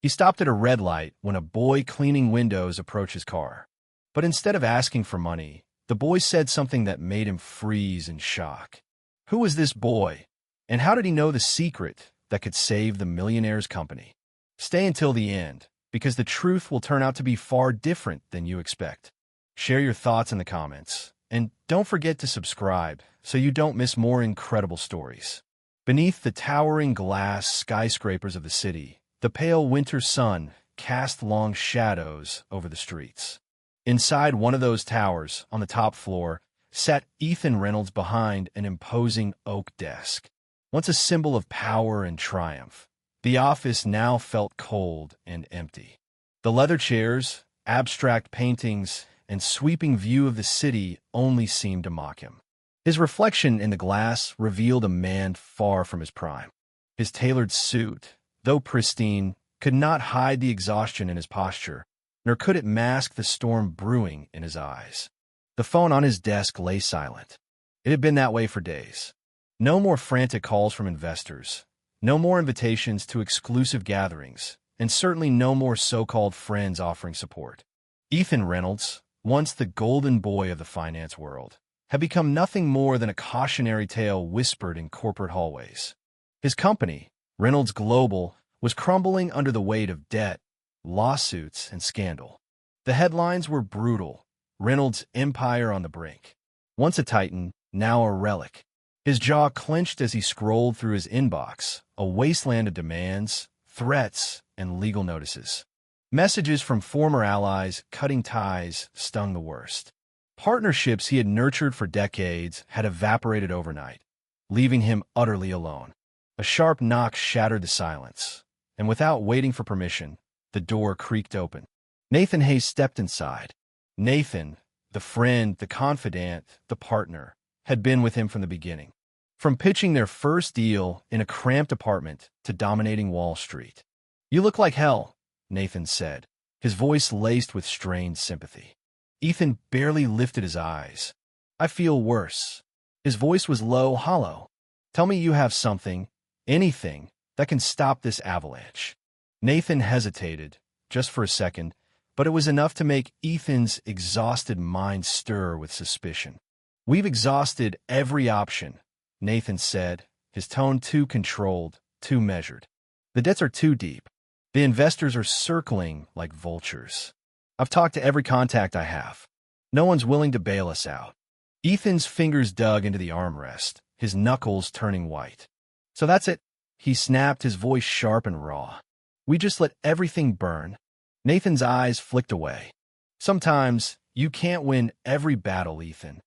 He stopped at a red light when a boy cleaning windows approached his car. But instead of asking for money, the boy said something that made him freeze in shock. Who was this boy? And how did he know the secret that could save the millionaire's company? Stay until the end, because the truth will turn out to be far different than you expect. Share your thoughts in the comments, and don't forget to subscribe so you don't miss more incredible stories. Beneath the towering glass skyscrapers of the city, the pale winter sun cast long shadows over the streets. Inside one of those towers, on the top floor, sat Ethan Reynolds behind an imposing oak desk. Once a symbol of power and triumph, the office now felt cold and empty. The leather chairs, abstract paintings, and sweeping view of the city only seemed to mock him. His reflection in the glass revealed a man far from his prime. His tailored suit, though pristine, could not hide the exhaustion in his posture, nor could it mask the storm brewing in his eyes. The phone on his desk lay silent. It had been that way for days. No more frantic calls from investors, no more invitations to exclusive gatherings, and certainly no more so-called friends offering support. Ethan Reynolds, once the golden boy of the finance world, had become nothing more than a cautionary tale whispered in corporate hallways. His company, Reynolds Global, was crumbling under the weight of debt, lawsuits, and scandal. The headlines were brutal. Reynolds' empire on the brink. Once a titan, now a relic. His jaw clenched as he scrolled through his inbox, a wasteland of demands, threats, and legal notices. Messages from former allies cutting ties stung the worst. Partnerships he had nurtured for decades had evaporated overnight, leaving him utterly alone. A sharp knock shattered the silence, and without waiting for permission, the door creaked open. Nathan Hayes stepped inside. Nathan, the friend, the confidant, the partner, had been with him from the beginning. From pitching their first deal in a cramped apartment to dominating Wall Street. "You look like hell," Nathan said, his voice laced with strained sympathy. Ethan barely lifted his eyes. "I feel worse." His voice was low, hollow. "Tell me you have something, anything, that can stop this avalanche." Nathan hesitated, just for a second, but it was enough to make Ethan's exhausted mind stir with suspicion. "We've exhausted every option," Nathan said, his tone too controlled, too measured. "The debts are too deep. The investors are circling like vultures. I've talked to every contact I have. No one's willing to bail us out." Ethan's fingers dug into the armrest, his knuckles turning white. "So that's it," he snapped, his voice sharp and raw. "We just let everything burn." Nathan's eyes flicked away. "Sometimes you can't win every battle, Ethan."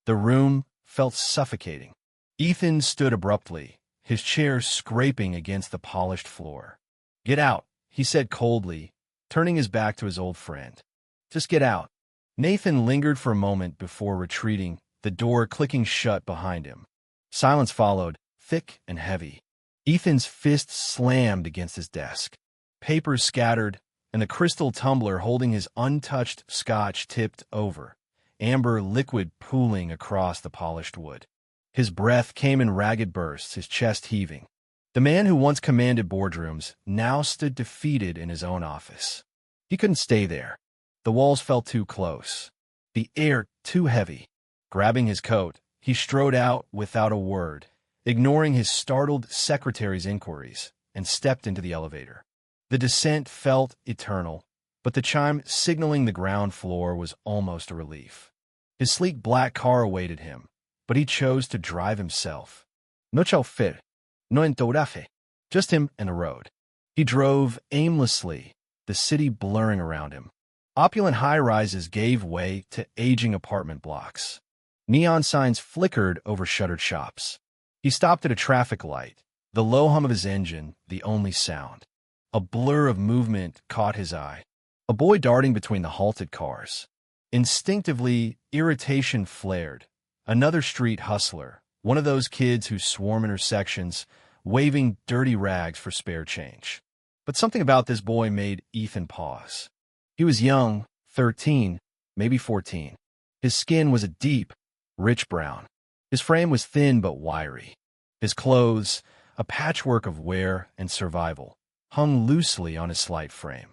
The room felt suffocating. Ethan stood abruptly, his chair scraping against the polished floor. "Get out," he said coldly, turning his back to his old friend. "Just get out." Nathan lingered for a moment before retreating, the door clicking shut behind him. Silence followed, thick and heavy. Ethan's fist slammed against his desk. Papers scattered, and the crystal tumbler holding his untouched scotch tipped over, amber liquid pooling across the polished wood. His breath came in ragged bursts, his chest heaving. The man who once commanded boardrooms now stood defeated in his own office. He couldn't stay there. The walls felt too close, the air too heavy. Grabbing his coat, he strode out without a word, ignoring his startled secretary's inquiries, and stepped into the elevator. The descent felt eternal, but the chime signaling the ground floor was almost a relief. His sleek black car awaited him, but he chose to drive himself. No chauffeur, no entouraje, just him and the road. He drove aimlessly, the city blurring around him. Opulent high-rises gave way to aging apartment blocks. Neon signs flickered over shuttered shops. He stopped at a traffic light, the low hum of his engine the only sound. A blur of movement caught his eye. A boy darting between the halted cars. Instinctively, irritation flared. Another street hustler, one of those kids who swarm intersections, waving dirty rags for spare change. But something about this boy made Ethan pause. He was young, 13, maybe 14. His skin was a deep, rich brown. His frame was thin but wiry. His clothes, a patchwork of wear and survival, hung loosely on his slight frame.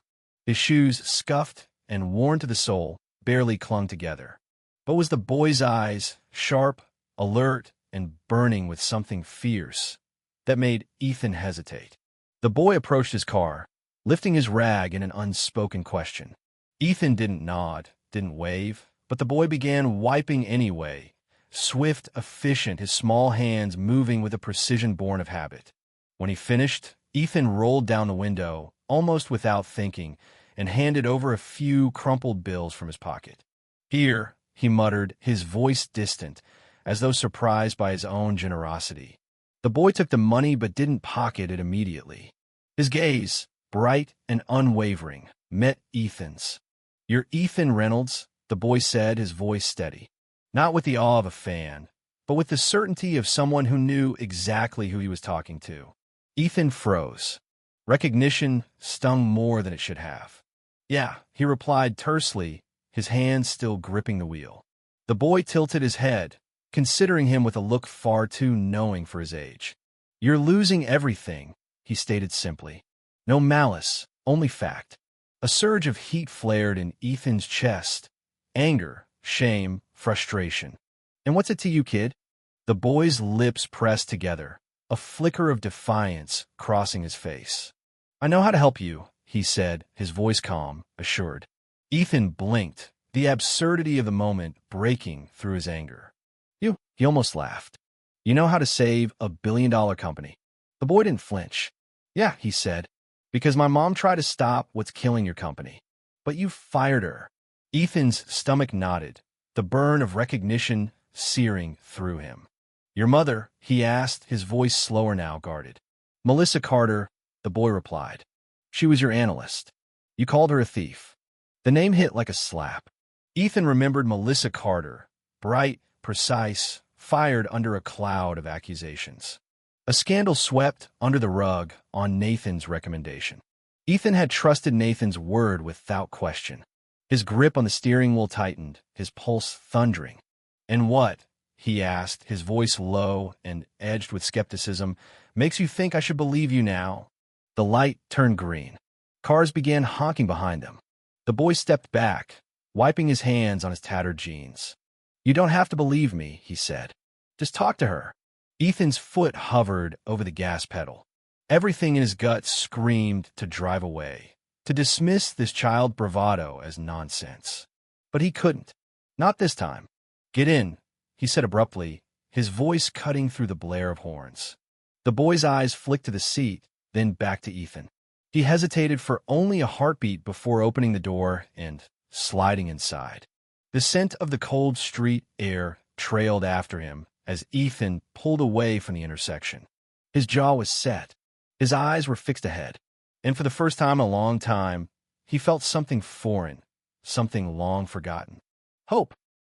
His shoes, scuffed and worn to the sole, barely clung together. But was the boy's eyes, sharp, alert, and burning with something fierce, that made Ethan hesitate. The boy approached his car, lifting his rag in an unspoken question. Ethan didn't nod, didn't wave, but the boy began wiping anyway, swift, efficient, his small hands moving with a precision born of habit. When he finished, Ethan rolled down the window, almost without thinking, and handed over a few crumpled bills from his pocket. "Here," he muttered, his voice distant, as though surprised by his own generosity. The boy took the money but didn't pocket it immediately. His gaze, bright and unwavering, met Ethan's. "You're Ethan Reynolds," the boy said, his voice steady. Not with the awe of a fan, but with the certainty of someone who knew exactly who he was talking to. Ethan froze. Recognition stung more than it should have. "Yeah," he replied tersely, his hands still gripping the wheel. The boy tilted his head, considering him with a look far too knowing for his age. "You're losing everything," he stated simply. No malice, only fact. A surge of heat flared in Ethan's chest. Anger, shame, frustration. "And what's it to you, kid?" The boy's lips pressed together, a flicker of defiance crossing his face. "I know how to help you," he said, his voice calm, assured. Ethan blinked, the absurdity of the moment breaking through his anger. "You?" He almost laughed. "You know how to save $1 billion company." The boy didn't flinch. "Yeah," he said, "because my mom tried to stop what's killing your company. But you fired her." Ethan's stomach knotted, the burn of recognition searing through him. "Your mother?" he asked, his voice slower now, guarded. "Melissa Carter," the boy replied. "She was your analyst. You called her a thief." The name hit like a slap. Ethan remembered Melissa Carter, bright, precise, fired under a cloud of accusations. A scandal swept under the rug on Nathan's recommendation. Ethan had trusted Nathan's word without question. His grip on the steering wheel tightened, his pulse thundering. "And what," he asked, his voice low and edged with skepticism, "makes you think I should believe you now?" The light turned green. Cars began honking behind them. The boy stepped back, wiping his hands on his tattered jeans. "You don't have to believe me," he said. "Just talk to her." Ethan's foot hovered over the gas pedal. Everything in his gut screamed to drive away, to dismiss this child bravado as nonsense. But he couldn't. Not this time. "Get in," he said abruptly, his voice cutting through the blare of horns. The boy's eyes flicked to the seat, then back to Ethan. He hesitated for only a heartbeat before opening the door and sliding inside. The scent of the cold street air trailed after him as Ethan pulled away from the intersection. His jaw was set. His eyes were fixed ahead. And for the first time in a long time, he felt something foreign, something long forgotten. Hope.